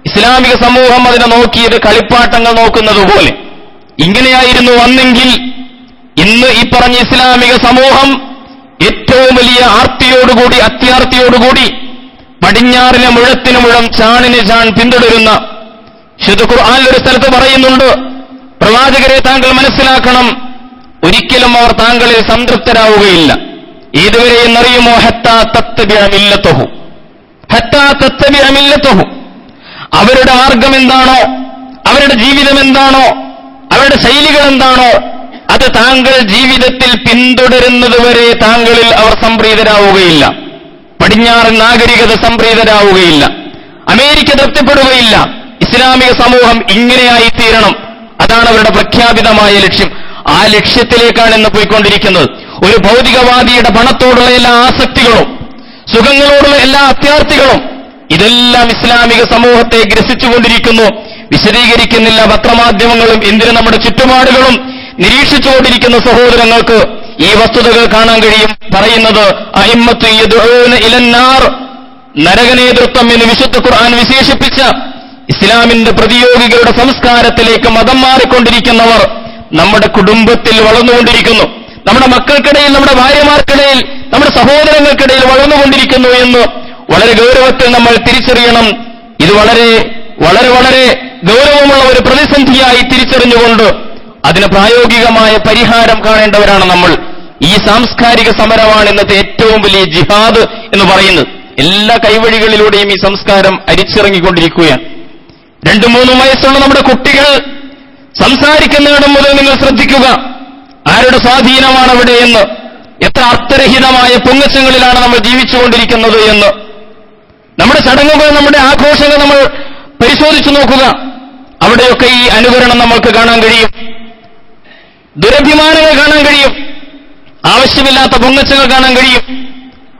B: ഇസ്ലാമിക സമൂഹം അതിനെ നോക്കിയത് കളിപ്പാട്ടങ്ങൾ നോക്കുന്നത് പോലെ. ഇങ്ങനെയായിരുന്നു അന്നെങ്കിൽ ഇന്ന് ഈ പറഞ്ഞ ഇസ്ലാമിക സമൂഹം ഏറ്റവും വലിയ ആർത്തിയോടുകൂടി, അത്യാർത്തിയോടുകൂടി പടിഞ്ഞാറിലെ മുഴത്തിന് മുഴം, ചാണിന് ചാൺ പിന്തുടരുന്ന, വിശുദ്ധ ഖുർആനിൽ ഒരു സ്ഥലത്ത് പറയുന്നുണ്ട്, പ്രവാചകരെ താങ്കൾ മനസ്സിലാക്കണം, ഒരിക്കലും അവർ താങ്കളിൽ സംതൃപ്തരാവുകയില്ല. ഏതുവരെ എന്നറിയുമോ? ഹത്താ തത്തബിഅ മില്ലതഹു. അവരുടെ മാർഗം എന്താണോ, അവരുടെ ജീവിതം എന്താണോ, അവരുടെ ശൈലികൾ എന്താണോ, അത് താങ്കൾ ജീവിതത്തിൽ പിന്തുടരുന്നതുവരെ താങ്കളിൽ അവർ സംപ്രീതരാവുകയില്ല. പടിഞ്ഞാറൻ നാഗരികത സംപ്രീതരാവുകയില്ല. അമേരിക്ക തൃപ്തിപ്പെടുകയില്ല. ഇസ്ലാമിക സമൂഹം ഇങ്ങനെയായി തീരണം. അതാണ് അവരുടെ പ്രഖ്യാപിതമായ ലക്ഷ്യം. ആ ലക്ഷ്യത്തിലേക്കാണ് ഇന്ന് പോയിക്കൊണ്ടിരിക്കുന്നത്. ഒരു ഭൗതികവാദിയുടെ പണത്തോടുള്ള എല്ലാ ആസക്തികളും, സുഖങ്ങളോടുള്ള എല്ലാ അത്യാർത്തികളും, ഇതെല്ലാം ഇസ്ലാമിക സമൂഹത്തെ ഗ്രസിച്ചുകൊണ്ടിരിക്കുന്നു. വിശദീകരിക്കുന്നില്ല. പത്രമാധ്യമങ്ങളും എന്തിന് നമ്മുടെ ചുറ്റുപാടുകളും നിരീക്ഷിച്ചുകൊണ്ടിരിക്കുന്ന സഹോദരങ്ങൾക്ക് ഈ വസ്തുതകൾ കാണാൻ കഴിയും. പറയുന്നത് അഇമ്മത്തു യദ്ഊന ഇലന്നാർ, നരകനേതൃത്വം എന്ന് വിശുദ്ധ ഖുർആൻ വിശേഷിപ്പിച്ച ഇസ്ലാമിന്റെ പ്രതിയോഗികളുടെ സംസ്കാരത്തിലേക്ക് മതം മാറിക്കൊണ്ടിരിക്കുന്നവർ നമ്മുടെ കുടുംബത്തിൽ വളർന്നുകൊണ്ടിരിക്കുന്നു, നമ്മുടെ മക്കൾക്കിടയിൽ, നമ്മുടെ ഭാര്യമാർക്കിടയിൽ, നമ്മുടെ സഹോദരങ്ങൾക്കിടയിൽ വളർന്നുകൊണ്ടിരിക്കുന്നു എന്ന് വളരെ ഗൗരവത്തിൽ നമ്മൾ തിരിച്ചറിയണം. ഇത് വളരെ വളരെ വളരെ ഗൗരവമുള്ള ഒരു പ്രതിസന്ധിയായി തിരിച്ചറിഞ്ഞുകൊണ്ട് അതിന് പ്രായോഗികമായ പരിഹാരം കാണേണ്ടവരാണ് നമ്മൾ. ഈ സാംസ്കാരിക സമരമാണ് ഇന്നത്തെ ഏറ്റവും വലിയ ജിഹാദ് എന്ന് പറയുന്നത്. എല്ലാ കൈവഴികളിലൂടെയും ഈ സംസ്കാരം അരിച്ചിറങ്ങിക്കൊണ്ടിരിക്കുകയാണ്. 2-3 വയസ്സുള്ള നമ്മുടെ കുട്ടികൾ സംസാരിക്കുന്നിടം മുതൽ നിങ്ങൾ ശ്രദ്ധിക്കുക, ആരുടെ സ്വാധീനമാണ് അവിടെ എന്ന്, എത്ര അർത്ഥരഹിതമായ പൊങ്ങച്ചങ്ങളിലാണ് നമ്മൾ ജീവിച്ചുകൊണ്ടിരിക്കുന്നത് എന്ന്. നമ്മുടെ ചടങ്ങുകൾ, നമ്മുടെ ആഘോഷങ്ങൾ നമ്മൾ പരിശോധിച്ചു നോക്കുക, അവിടെയൊക്കെ ഈ അനുകരണം നമ്മൾക്ക് കാണാൻ കഴിയും, ദുരഭിമാനങ്ങൾ കാണാൻ കഴിയും, ആവശ്യമില്ലാത്ത പൊങ്ങച്ചങ്ങൾ കാണാൻ കഴിയും,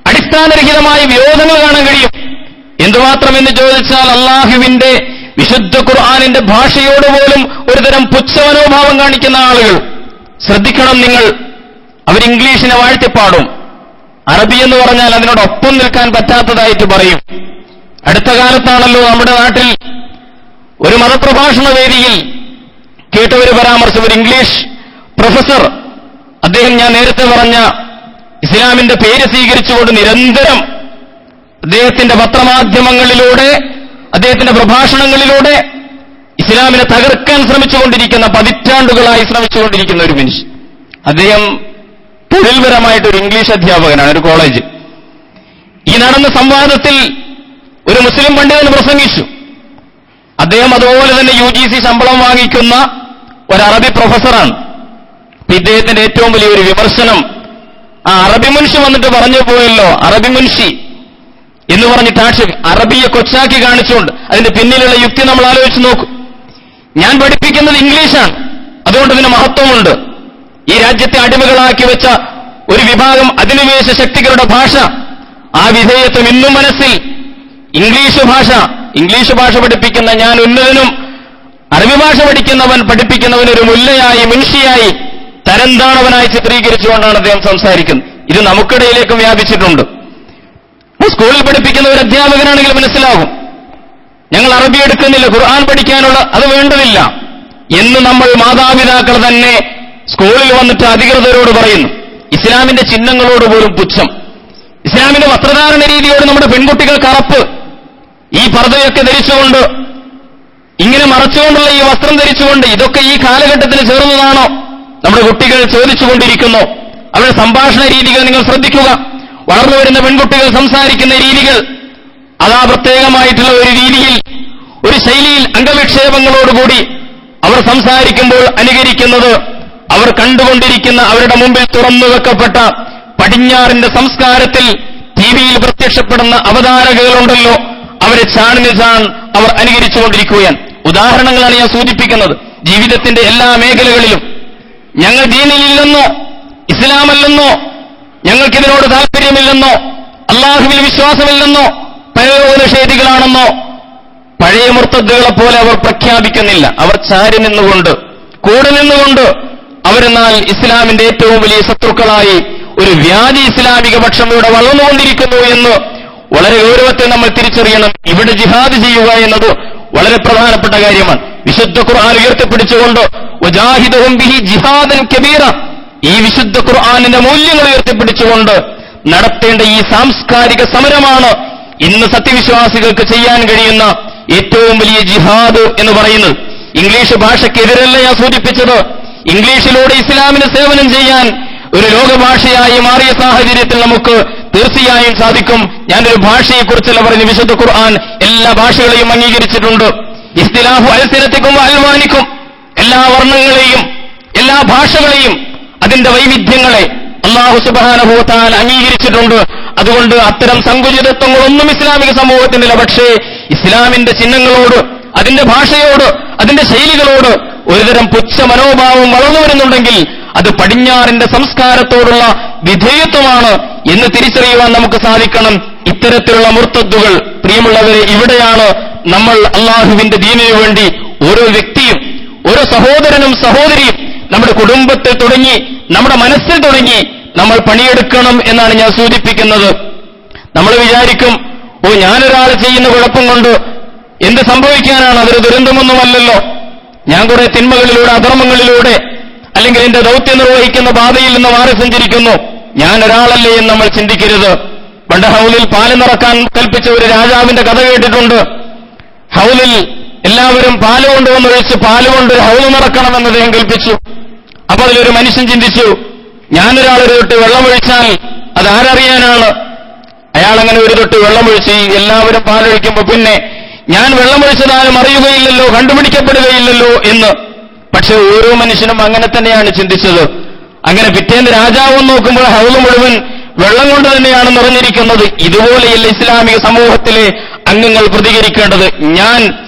B: അടിസ്ഥാനരഹിതമായ വിരോധങ്ങൾ കാണാൻ കഴിയും. എന്തുമാത്രം എന്ന് ചോദിച്ചാൽ അള്ളാഹുവിന്റെ വിശുദ്ധ ഖുർആനിന്റെ ഭാഷയോട് പോലും ഒരുതരം പുച്ഛമനോഭാവം കാണിക്കുന്ന ആളുകൾ. ശ്രദ്ധിക്കണം നിങ്ങൾ, അവർ ഇംഗ്ലീഷിനെ വാഴ്ത്തിപ്പാടും, അറബി എന്ന് പറഞ്ഞാൽ അതിനോടൊപ്പം നിൽക്കാൻ പറ്റാത്തതായിട്ട് പറയും. അടുത്ത കാലത്താണല്ലോ നമ്മുടെ നാട്ടിൽ ഒരു മതപ്രഭാഷണ വേദിയിൽ കേട്ട ഒരു പരാമർശം, ഒരു ഇംഗ്ലീഷ് പ്രൊഫസർ, അദ്ദേഹം ഞാൻ നേരത്തെ പറഞ്ഞ ഇസ്ലാമിന്റെ പേര് സ്വീകരിച്ചുകൊണ്ട് നിരന്തരം അദ്ദേഹത്തിന്റെ പത്രമാധ്യമങ്ങളിലൂടെ, അദ്ദേഹത്തിന്റെ പ്രഭാഷണങ്ങളിലൂടെ ഇസ്ലാമിനെ തകർക്കാൻ ശ്രമിച്ചുകൊണ്ടിരിക്കുന്ന, പതിറ്റാണ്ടുകളായി ശ്രമിച്ചുകൊണ്ടിരിക്കുന്ന ഒരു മനുഷ്യൻ. അദ്ദേഹം തൊഴിൽപരമായിട്ടൊരു ഇംഗ്ലീഷ് അധ്യാപകനാണ്, ഒരു കോളേജ്. ഈ നടന്ന സംവാദത്തിൽ ഒരു മുസ്ലിം പണ്ഡിതൻ പ്രസംഗിച്ചു. അദ്ദേഹം അതുപോലെ തന്നെ UGC ശമ്പളം വാങ്ങിക്കുന്ന ഒരു അറബി പ്രൊഫസറാണ്. ഇദ്ദേഹത്തിന്റെ ഏറ്റവും വലിയൊരു വിമർശനം, ആ അറബി മുൻഷി വന്നിട്ട് പറഞ്ഞു പോയല്ലോ, അറബി മുൻഷി എന്ന് പറഞ്ഞിട്ട് അറബിയെ കൊച്ചാക്കി കാണിച്ചുകൊണ്ട് അതിന്റെ പിന്നിലുള്ള യുക്തി നമ്മൾ ആലോചിച്ച് നോക്കും. ഞാൻ പഠിപ്പിക്കുന്നത് ഇംഗ്ലീഷാണ്, അതുകൊണ്ട് ഇതിന് മഹത്വമുണ്ട്. ഈ രാജ്യത്തെ അടിമകളാക്കി വെച്ച ഒരു വിഭാഗം അധിനിവേശ ശക്തികളുടെ ഭാഷ, ആ വിധേയത്വം ഇന്നും മനസ്സിൽ. ഇംഗ്ലീഷ് ഭാഷ പഠിപ്പിക്കുന്ന ഞാൻ ഉന്നതനും, അറബി ഭാഷ പഠിപ്പിക്കുന്നവൻ ഒരു മുല്ലയായി, മുൻഷിയായി, തരംതാണവനായി ചിത്രീകരിച്ചുകൊണ്ടാണ് അദ്ദേഹം സംസാരിക്കുന്നത്. ഇത് നമുക്കിടയിലേക്കും വ്യാപിച്ചിട്ടുണ്ട്. സ്കൂളിൽ പഠിപ്പിക്കുന്ന ഒരു അധ്യാപകനാണെങ്കിൽ മനസ്സിലാകും, ഞങ്ങൾ അറബി എടുക്കുന്നില്ല, ഖുർആൻ പഠിക്കാനുള്ള അത് വേണ്ടതില്ല എന്ന് നമ്മൾ മാതാപിതാക്കൾ തന്നെ സ്കൂളിൽ വന്നിട്ട് അധികൃതരോട് പറയുന്നു. ഇസ്ലാമിന്റെ ചിഹ്നങ്ങളോട് പോലും പുച്ഛം, ഇസ്ലാമിന്റെ വസ്ത്രധാരണ രീതിയോട് നമ്മുടെ പെൺകുട്ടികൾ കറപ്പ്, ഈ പർദ്ദയൊക്കെ ധരിച്ചുകൊണ്ട്, ഇങ്ങനെ മറച്ചുകൊണ്ടുള്ള ഈ വസ്ത്രം ധരിച്ചുകൊണ്ട്, ഇതൊക്കെ ഈ കാലഘട്ടത്തിന് ചേർന്നതാണോ? നമ്മുടെ കുട്ടികൾ ചോദിച്ചുകൊണ്ടിരിക്കുന്നു. അവരുടെ സംഭാഷണ രീതികൾ നിങ്ങൾ ശ്രദ്ധിക്കുക. വളർന്നു വരുന്ന പെൺകുട്ടികൾ സംസാരിക്കുന്ന രീതികൾ, അതാ പ്രത്യേകമായിട്ടുള്ള ഒരു രീതിയിൽ, ഒരു ശൈലിയിൽ, അംഗവിക്ഷേപങ്ങളോടുകൂടി അവർ സംസാരിക്കുമ്പോൾ അനുകരിക്കുന്നത് അവർ കണ്ടുകൊണ്ടിരിക്കുന്ന, അവരുടെ മുമ്പിൽ തുറന്നു വെക്കപ്പെട്ട പടിഞ്ഞാറിന്റെ സംസ്കാരത്തിൽ ടിവിയിൽ പ്രത്യക്ഷപ്പെടുന്ന അവതാരകകളുണ്ടല്ലോ, അവരെ ചാണിന് ചാൺ അവർ അനുകരിച്ചുകൊണ്ടിരിക്കുകയാണ്. ഉദാഹരണങ്ങളാണ് ഞാൻ സൂചിപ്പിക്കുന്നത്. ജീവിതത്തിന്റെ എല്ലാ മേഖലകളിലും ഞങ്ങൾ ദീനിലില്ലെന്നോ, ഇസ്ലാമല്ലെന്നോ, ഞങ്ങൾക്കിതിനോട് താല്പര്യമില്ലെന്നോ, അള്ളാഹുവിൽ വിശ്വാസമില്ലെന്നോ, പരലോകനിഷേധികളാണെന്നോ പഴയ മുർത്തദ്ദുകളെ പോലെ അവർ പ്രഖ്യാപിക്കുന്നില്ല. അവർ ചാരി നിന്നുകൊണ്ട്, കൂടെ നിന്നുകൊണ്ട് അവരെന്നാൽ ഇസ്ലാമിന്റെ ഏറ്റവും വലിയ ശത്രുക്കളായി ഒരു വ്യാജി ഇസ്ലാമിക പക്ഷം ഇവിടെ വളർന്നുകൊണ്ടിരിക്കുന്നു എന്ന് വളരെ ഗൗരവത്തിൽ നമ്മൾ തിരിച്ചറിയണം. ഇവിടെ ജിഹാദ് ചെയ്യുക എന്നത് വളരെ പ്രധാനപ്പെട്ട കാര്യമാണ്. വിശുദ്ധ ഖുർആൻ ഉയർത്തിപ്പിടിച്ചുകൊണ്ട് വജാഹിദുഹും ബിഹി ജിഹാദൻ കബീറ, ഈ വിശുദ്ധ ഖുർആനിന്റെ മൂല്യങ്ങൾ ഉയർത്തിപ്പിടിച്ചുകൊണ്ട് നടത്തേണ്ട ഈ സാംസ്കാരിക സമരമാണ് ഇന്ന് സത്യവിശ്വാസികൾക്ക് ചെയ്യാൻ കഴിയുന്ന ഏറ്റവും വലിയ ജിഹാദ് എന്ന് പറയുന്നത്. ഇംഗ്ലീഷ് ഭാഷയ്ക്കെതിരല്ല ഞാൻ സൂചിപ്പിച്ചത്. ഇംഗ്ലീഷിലൂടെ ഇസ്ലാമിന് സേവനം ചെയ്യാൻ ഒരു ലോകഭാഷയായി മാറിയ സാഹചര്യത്തിൽ നമുക്ക് തീർച്ചയായും സാധിക്കും. ഞാനൊരു ഭാഷയെക്കുറിച്ചല്ല പറഞ്ഞു, വിശുദ്ധ ഖുർആൻ എല്ലാ ഭാഷകളെയും അംഗീകരിച്ചിട്ടുണ്ട്. ഇസ്തിലാഹു അൽസിനത്തിക്കും അൽവാനിക്കും, എല്ലാ വർണ്ണങ്ങളെയും എല്ലാ ഭാഷകളെയും അതിന്റെ വൈവിധ്യങ്ങളെ അല്ലാഹു സുബ്ഹാനഹു വ തആല അംഗീകരിച്ചിട്ടുണ്ട്. അതുകൊണ്ട് അത്തരം സങ്കുചിതത്വങ്ങളൊന്നും ഇസ്ലാമിക സമൂഹത്തിനില്ല. പക്ഷേ ഇസ്ലാമിന്റെ ചിഹ്നങ്ങളോട്, അതിന്റെ ഭാഷയോട്, അതിന്റെ ശൈലികളോട് ഒരുതരം പുച്ഛ മനോഭാവം വളർന്നു വരുന്നുണ്ടെങ്കിൽ അത് പടിഞ്ഞാറിന്റെ സംസ്കാരത്തോടുള്ള വിധേയത്വമാണ് എന്ന് തിരിച്ചറിയുവാൻ നമുക്ക് സാധിക്കണം. ഇത്തരത്തിലുള്ള മുർത്തദ്ദുകൾ, പ്രിയമുള്ളവരെ, ഇവിടെയാണ് നമ്മൾ അള്ളാഹുവിന്റെ ദീനിനു വേണ്ടി ഓരോ വ്യക്തിയും, ഓരോ സഹോദരനും സഹോദരിയും, നമ്മുടെ കുടുംബത്തിൽ തുടങ്ങി നമ്മുടെ മനസ്സിൽ തുടങ്ങി നമ്മൾ പണിയെടുക്കണം എന്നാണ് ഞാൻ സൂചിപ്പിക്കുന്നത്. നമ്മൾ വിചാരിക്കും, ഞാനൊരാൾ ചെയ്യുന്ന കുഴപ്പം കൊണ്ട് എന്ത് സംഭവിക്കാനാണ്, അതൊരു ദുരന്തമൊന്നുമല്ലല്ലോ, ഞാൻ കുറെ തിന്മകളിലൂടെ അധർമ്മങ്ങളിലൂടെ അല്ലെങ്കിൽ എന്റെ ദൗത്യം നിർവഹിക്കുന്ന പാതയിൽ നിന്ന് മാറി സഞ്ചരിക്കുന്നു, ഞാൻ ഒരാളല്ലേ എന്ന് നമ്മൾ ചിന്തിക്കരുത്. പണ്ട് ഹൗലിൽ പാല് നിറക്കാൻ കൽപ്പിച്ച ഒരു രാജാവിന്റെ കഥ കേട്ടിട്ടുണ്ട്. ഹൗലിൽ എല്ലാവരും പാല് കൊണ്ടുവന്നൊഴിച്ച് പാലുകൊണ്ട് ഹൗല് നിറക്കണമെന്ന് അദ്ദേഹം കൽപ്പിച്ചു. അപ്പൊ അതിലൊരു മനുഷ്യൻ ചിന്തിച്ചു, ഞാനൊരാളൊരു തൊട്ട് വെള്ളമൊഴിച്ചാൽ അതാരറിയാനാണ്? അയാളങ്ങനെ ഒരു തൊട്ട് വെള്ളമൊഴിച്ച് എല്ലാവരും പാലൊഴിക്കുമ്പോ പിന്നെ ഞാൻ വെള്ളമൊഴിച്ചതാരും അറിയുകയില്ലല്ലോ, കണ്ടുപിടിക്കപ്പെടുകയില്ലല്ലോ എന്ന്. പക്ഷെ ഓരോ മനുഷ്യനും അങ്ങനെ തന്നെയാണ് ചിന്തിച്ചത്. അങ്ങനെ പിറ്റേന്ന് രാജാവ് നോക്കുമ്പോൾ ഹൗല് മുഴുവൻ വെള്ളം കൊണ്ട് തന്നെയാണ് നിറഞ്ഞിരിക്കുന്നത്. ഇതുപോലെയല്ല ഇസ്ലാമിക സമൂഹത്തിലെ അംഗങ്ങൾ പ്രതികരിക്കേണ്ടത്. ഞാൻ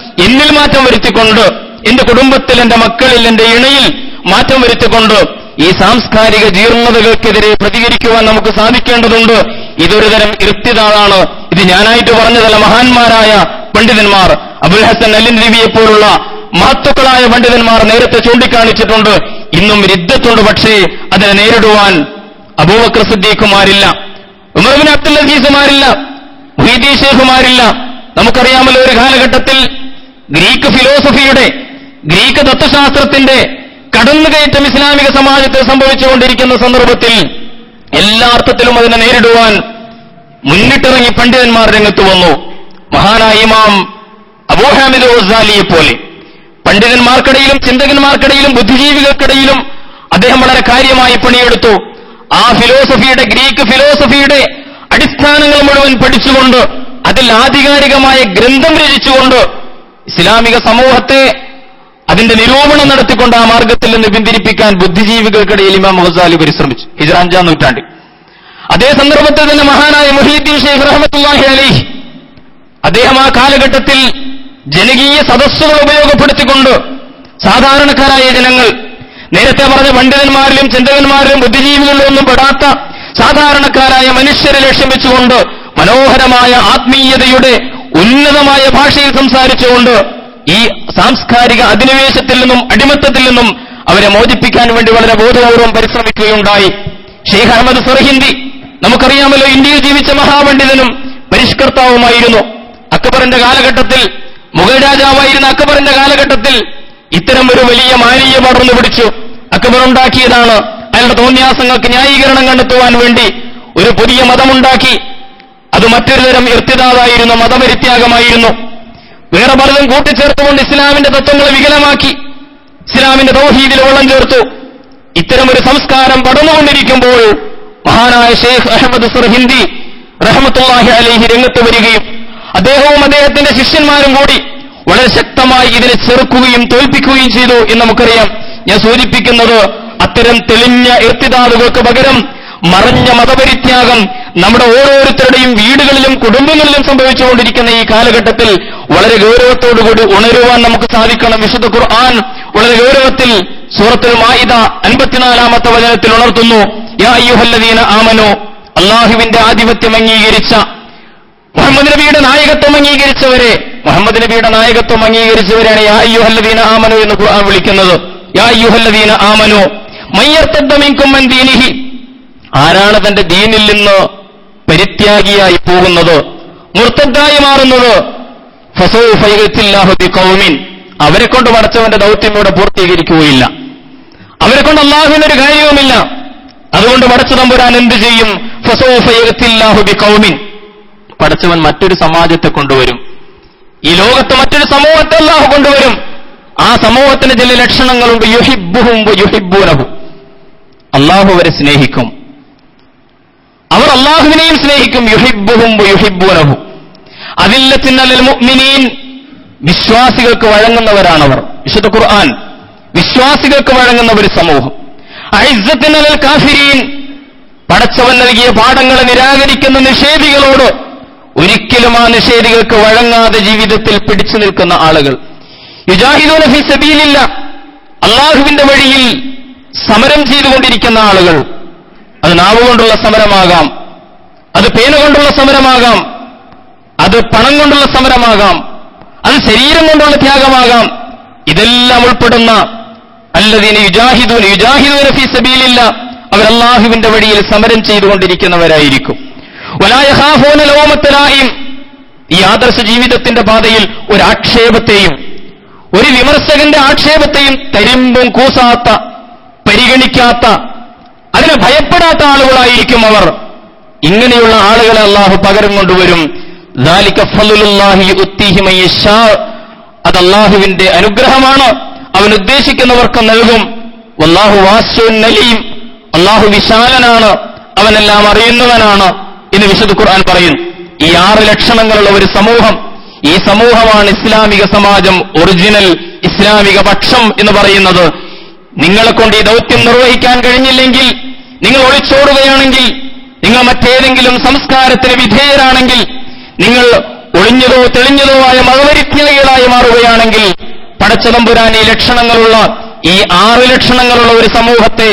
B: എന്നിൽ മാറ്റം വരുത്തിക്കൊണ്ട്, എന്റെ കുടുംബത്തിൽ, എന്റെ മക്കളിൽ, എന്റെ ഇണയിൽ മാറ്റം വരുത്തിക്കൊണ്ട് ഈ സാംസ്കാരിക ജീർണതകൾക്കെതിരെ പ്രതികരിക്കുവാൻ നമുക്ക് സാധിക്കേണ്ടതുണ്ട്. ഇതൊരു തരം ഇർത്തിദാദാണ്. ഇത് ഞാനായിട്ട് പറഞ്ഞതല്ല, മഹാന്മാരായ പണ്ഡിതന്മാർ, അബുൽ ഹസൻ അൽ-നബിയെ പോലുള്ള മഹത്തുക്കളായ പണ്ഡിതന്മാർ നേരത്തെ ചൂണ്ടിക്കാണിച്ചിട്ടുണ്ട്. ഇന്നും റിദ്ദത്തുണ്ട്, പക്ഷേ അതിനെ നേരിടുവാൻ അബൂബക്കർ സിദ്ദീഖുമാരില്ല, ഉമർ ഇബ്നു അബ്ദുൽ അസീസുമാരില്ല, മുഹീദ്ദീൻ ശൈഖുമാരില്ല. നമുക്കറിയാമല്ലോ, ഒരു കാലഘട്ടത്തിൽ ഗ്രീക്ക് ഫിലോസഫിയുടെ, ഗ്രീക്ക് തത്വശാസ്ത്രത്തിന്റെ കടന്നുകയറ്റം ഇസ്ലാമിക സമാജത്തിൽ സംഭവിച്ചുകൊണ്ടിരിക്കുന്ന സന്ദർഭത്തിൽ എല്ലാ അർത്ഥത്തിലും അതിനെ നേരിടുവാൻ മുന്നിട്ടിറങ്ങി പണ്ഡിതന്മാർ രംഗത്ത് വന്നു. മഹാനായ ഇമാം അബൂ ഹാമിദ് ഗസാലിയെ പോലെ പണ്ഡിതന്മാർക്കിടയിലും ചിന്തകന്മാർക്കിടയിലും ബുദ്ധിജീവികൾക്കിടയിലും അദ്ദേഹം വളരെ കാര്യമായി പണിയെടുത്തു. ആ ഫിലോസഫിയുടെ, ഗ്രീക്ക് ഫിലോസഫിയുടെ അടിസ്ഥാനങ്ങൾ മുഴുവൻ പഠിച്ചുകൊണ്ട് അതിൽ ആധികാരികമായ ഗ്രന്ഥം രചിച്ചുകൊണ്ട് ഇസ്ലാമിക സമൂഹത്തെ അതിന്റെ നിരൂപണം നടത്തിക്കൊണ്ട് ആ മാർഗത്തിൽ നിന്ന് പിന്തിരിപ്പിക്കാൻ ബുദ്ധിജീവികൾക്കിടയിൽ ഇമാം ഗസാലി പരിശ്രമിച്ചു. ഹിജ്റ 5-ാം നൂറ്റാണ്ടിൽ. അതേ സന്ദർഭത്തിൽ തന്നെ മഹാനായ മുഹീദ്ദീൻ ശൈഖ് റഹ്മത്തുള്ളാഹി അലൈഹി, അദ്ദേഹം ആ കാലഘട്ടത്തിൽ ജനകീയ സദസ്സുകൾ ഉപയോഗപ്പെടുത്തിക്കൊണ്ട് സാധാരണക്കാരായ ജനങ്ങൾ, നേരത്തെ പറഞ്ഞ പണ്ഡിതന്മാരിലും ചിന്തകന്മാരിലും ബുദ്ധിജീവികളിലും ഒന്നും പെടാത്ത സാധാരണക്കാരായ മനുഷ്യരെ ലക്ഷ്യം വെച്ചുകൊണ്ട് മനോഹരമായ ആത്മീയതയുടെ ഉന്നതമായ ഭാഷയിൽ സംസാരിച്ചുകൊണ്ട് ഈ സാംസ്കാരിക അധിനിവേശത്തിൽ നിന്നും അടിമത്തത്തിൽ നിന്നും അവരെ മോചിപ്പിക്കാൻ വേണ്ടി വളരെ ബോധപൂർവം പരിശ്രമിക്കുകയുണ്ടായി. ഷെയ്ഖ് അഹമ്മദ് സർഹിന്ദി, നമുക്കറിയാമല്ലോ, ഇന്ത്യയിൽ ജീവിച്ച മഹാപണ്ഡിതനും പരിഷ്കർത്താവുമായിരുന്നു. അക്ബറിന്റെ കാലഘട്ടത്തിൽ, മുഗൾ രാജാവായിരുന്ന അക്ബറിന്റെ കാലഘട്ടത്തിൽ ഇത്തരം ഒരു വലിയ മാനീയ പടർന്നു പിടിച്ചു. അക്ബർ ഉണ്ടാക്കിയതാണ്. അയാളുടെ തോന്നിയാസങ്ങൾക്ക് ന്യായീകരണം കണ്ടെത്തുവാൻ വേണ്ടി ഒരു പുതിയ മതമുണ്ടാക്കി. അത് മറ്റൊരു തരം ഇർത്തിദാദായിരുന്നു, മതപരിത്യാഗമായിരുന്നു. വേറെ പലതും കൂട്ടിച്ചേർത്തുകൊണ്ട് ഇസ്ലാമിന്റെ തത്വങ്ങളെ വികലമാക്കി, ഇസ്ലാമിന്റെ തൗഹീദിൽ വെള്ളം ചേർത്തു. ഇത്തരമൊരു സംസ്കാരം പടർന്നുകൊണ്ടിരിക്കുമ്പോൾ മഹാനായ ഷെയ്ഖ് അഹമ്മദ് സർഹിന്ദി റഹ്മത്തുള്ളാഹി അലൈഹി രംഗത്ത് വരികയും അദ്ദേഹവും അദ്ദേഹത്തിന്റെ ശിഷ്യന്മാരും കൂടി വളരെ ശക്തമായി ഇതിനെ ചെറുക്കുകയും തോൽപ്പിക്കുകയും ചെയ്തു എന്ന് നമുക്കറിയാം. ഞാൻ സൂചിപ്പിക്കുന്നത്, അത്തരം തെളിഞ്ഞ ഇർത്തിദാദുകൾക്ക് പകരം മറഞ്ഞ മതപരിത്യാഗം നമ്മുടെ ഓരോരുത്തരുടെയും വീടുകളിലും കുടുംബങ്ങളിലും സംഭവിച്ചുകൊണ്ടിരിക്കുന്ന ഈ കാലഘട്ടത്തിൽ വളരെ ഗൗരവത്തോടുകൂടി ഉണരുവാൻ നമുക്ക് സാധിക്കണം. വിശുദ്ധ ഖുർആൻ വളരെ ഗൗരവത്തിൽ സൂറത്തുൽ മാഇദ 54-ാമത്തെ വചനത്തിൽ ഉണർത്തുന്നു, യാ അയ്യുഹല്ലദീന ആമനൂ, അല്ലാഹുവിന്റെ ആധിപത്യം അംഗീകരിച്ച, മുഹമ്മദ് നബിയുടെ നായകത്വം അംഗീകരിച്ചവരെ, മുഹമ്മദ് നബിയുടെ നായകത്വം അംഗീകരിച്ചവരെയാണ് യാ അയ്യുഹല്ലദീന ആമനൂ എന്ന് ഖുർആൻ വിളിക്കുന്നത്. യാ അയ്യുഹല്ലദീന ആമനൂ മയ്യർതദ്ദ മിൻകും അൻ ദീനിഹി, ആരാണ് തന്റെ ദീനിൽ നിന്ന് പരിത്യാഗിയായി പോകുന്നത്, മുർത്തദ്ദായി മാറുന്നത്, ഫസൗഫ യഅ്തില്ലാഹു ബിഖൗമിൻ, അവരെ കൊണ്ട് പടച്ചവന്റെ ദൗത്യം ഇവിടെ പൂർത്തീകരിക്കുകയില്ല, അവരെ കൊണ്ട് അല്ലാഹുവിനൊരു കാര്യവുമില്ല. അതുകൊണ്ട് പടച്ച തമ്പുരാൻ എന്ത് ചെയ്യും? ഫസൗഫ യഅ്തില്ലാഹു ബിഖൗമിൻ, പടച്ചവൻ മറ്റൊരു സമാജത്തെ കൊണ്ടുവരും. ഈ ലോകത്ത് മറ്റൊരു സമൂഹത്തെ അല്ലാഹു കൊണ്ടുവരും. ആ സമൂഹത്തിന് ചില ലക്ഷണങ്ങളുണ്ട്. യുഹിബ്ബുഹും വയുഹിബ്ബൂനഹു, അല്ലാഹു അവരെ സ്നേഹിക്കും, അവർ അല്ലാഹുവിനെയും സ്നേഹിക്കും. യുഹിബ്ബുഹും വയുഹിബ്ബൂനഹു അദില്ലത്തിൻ അലൽ മുഅ്മിനീൻ, വിശ്വാസികൾക്ക് വഴങ്ങുന്നവരാണവർ. വിശുദ്ധ ഖുർആൻ വിശ്വാസികൾക്ക് വഴങ്ങുന്ന ഒരു സമൂഹം. അഇസ്സത്തിൻ അലൽ കാഫിരീൻ, പടച്ചവൻ നൽകിയ പാഠങ്ങളെ നിരാകരിക്കുന്ന നിഷേധികളോട് ഒരിക്കലും ആ നിഷേധികൾക്ക് വഴങ്ങാതെ ജീവിതത്തിൽ പിടിച്ചു നിൽക്കുന്ന ആളുകൾ. യുജാഹിദൂന ഫീ സബീലില്ലാ, അല്ലാഹുവിന്റെ വഴിയിൽ സമരം ചെയ്തുകൊണ്ടിരിക്കുന്ന ആളുകൾ. അത് നാവുകൊണ്ടുള്ള സമരമാകാം, അത് പേന കൊണ്ടുള്ള സമരമാകാം, അത് പണം കൊണ്ടുള്ള സമരമാകാം, അത് ശരീരം കൊണ്ടുള്ള ത്യാഗമാകാം. ഇതെല്ലാം ഉൾപ്പെടുന്ന അല്ലദീന യുജാഹിദൂന ഫീ സബീലില്ലാ, അവർ അല്ലാഹുവിന്റെ വഴിയിൽ സമരം ചെയ്തുകൊണ്ടിരിക്കുന്നവരായിരിക്കും. വലാ യഖാഫൂന ലൗമത ലായിം. ഈ ആദർശ ജീവിതത്തിന്റെ പാതയിൽ ഒരു ആക്ഷേപത്തെയും ഒരു വിമർശകന്റെ ആക്ഷേപത്തെയും തരിമ്പും കൂസാത്ത, പരിഗണിക്കാത്ത, അതിനെ ഭയപ്പെടാത്ത ആളുകളായിരിക്കും അവർ. ഇങ്ങനെയുള്ള ആളുകളെ അല്ലാഹു പകരം കൊണ്ടുവരും. ദാലിക ഫളലുല്ലാഹി യുഅ്തീഹി മൻ യശാ. അത് അല്ലാഹുവിന്റെ അനുഗ്രഹമാണ്, അവൻ ഉദ്ദേശിക്കുന്നവർക്ക് നൽകും. വല്ലാഹു വാസിഉൻ അലീം. അല്ലാഹു വിശാലനാണ്, അവനെല്ലാം അറിയുന്നവനാണ് എന്ന് വിശുദ്ധ ഖുർആൻ പറയുന്നു. ഈ 6 ലക്ഷണങ്ങളുള്ള ഒരു സമൂഹം, ഈ സമൂഹമാണ് ഇസ്ലാമിക സമാജം, ഒറിജിനൽ ഇസ്ലാമിക പക്ഷം എന്ന് പറയുന്നത്. നിങ്ങളെ കൊണ്ട് ഈ ദൗത്യം നിർവഹിക്കാൻ കഴിഞ്ഞില്ലെങ്കിൽ, നിങ്ങൾ ഒളിച്ചോടുകയാണെങ്കിൽ, നിങ്ങൾ മറ്റേതെങ്കിലും സംസ്കാരത്തിന് വിധേയരാണെങ്കിൽ, നിങ്ങൾ ഒളിഞ്ഞതോ തെളിഞ്ഞതോ ആയ മതപരിത്യാഗികളായി മാറുകയാണെങ്കിൽ, പടച്ചതമ്പുരാൻ ഈ ലക്ഷണങ്ങളുള്ള, ഈ 6 ലക്ഷണങ്ങളുള്ള ഒരു സമൂഹത്തെ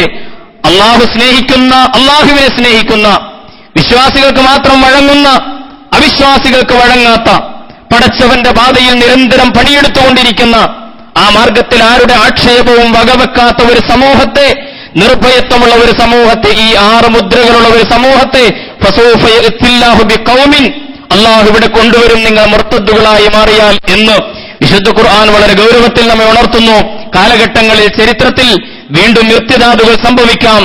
B: അള്ളാഹു സ്നേഹിക്കുന്ന, അള്ളാഹുവിനെ സ്നേഹിക്കുന്ന, വിശ്വാസികൾക്ക് മാത്രം വഴങ്ങുന്ന, അവിശ്വാസികൾക്ക് വഴങ്ങാത്ത, പടച്ചവന്റെ പാതയിൽ നിരന്തരം പണിയെടുത്തുകൊണ്ടിരിക്കുന്ന, ആ മാർഗത്തിൽ ആരുടെ ആക്ഷേപവും വകവെക്കാത്ത ഒരു സമൂഹത്തെ, നിർഭയത്വമുള്ള ഒരു സമൂഹത്തെ, ഈ 6 മുദ്രകളുള്ള ഒരു സമൂഹത്തെ ഫസൗഫ യഅ്തില്ലാഹു ബിഖൗമിൻ, അല്ലാഹു ഇവിടെ കൊണ്ടുവരും നിങ്ങൾ മുർത്തദ്ദുകളായി മാറിയാൽ എന്ന് വിശുദ്ധ ഖുർആൻ വളരെ ഗൗരവത്തിൽ നമ്മെ ഉണർത്തുന്നു. കാലഘട്ടങ്ങളിൽ, ചരിത്രത്തിൽ വീണ്ടും ഇർത്തിദാദുകൾ സംഭവിക്കാം,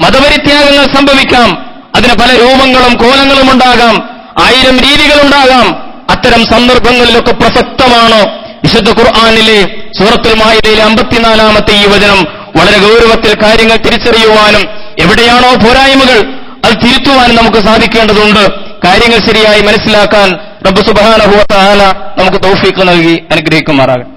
B: മതപരിത്യാഗങ്ങൾ സംഭവിക്കാം. അതിന് പല രൂപങ്ങളും കോലങ്ങളും ഉണ്ടാകാം, 1000 രീതികളുണ്ടാകാം. അത്തരം സന്ദർഭങ്ങളിലൊക്കെ പ്രസക്തമാണ് വിശുദ്ധ ഖുർആനിലെ സൂറത്തുൽ മാഇദയിലെ 54-ാമത്തെ ഈ വചനം. വളരെ ഗൗരവത്തിൽ കാര്യങ്ങൾ തിരിച്ചറിയുവാനും എവിടെയാണോ പോരായ്മകൾ അത് തിരുത്തുവാനും നമുക്ക് സാധിക്കേണ്ടതുണ്ട്. കാര്യങ്ങൾ ശരിയായി മനസ്സിലാക്കാൻ റബ്ബ് സുബ്ഹാനഹു വ തആല നമുക്ക് തൗഫീഖ് നൽകി അനുഗ്രഹിക്കുമാറാകട്ടെ.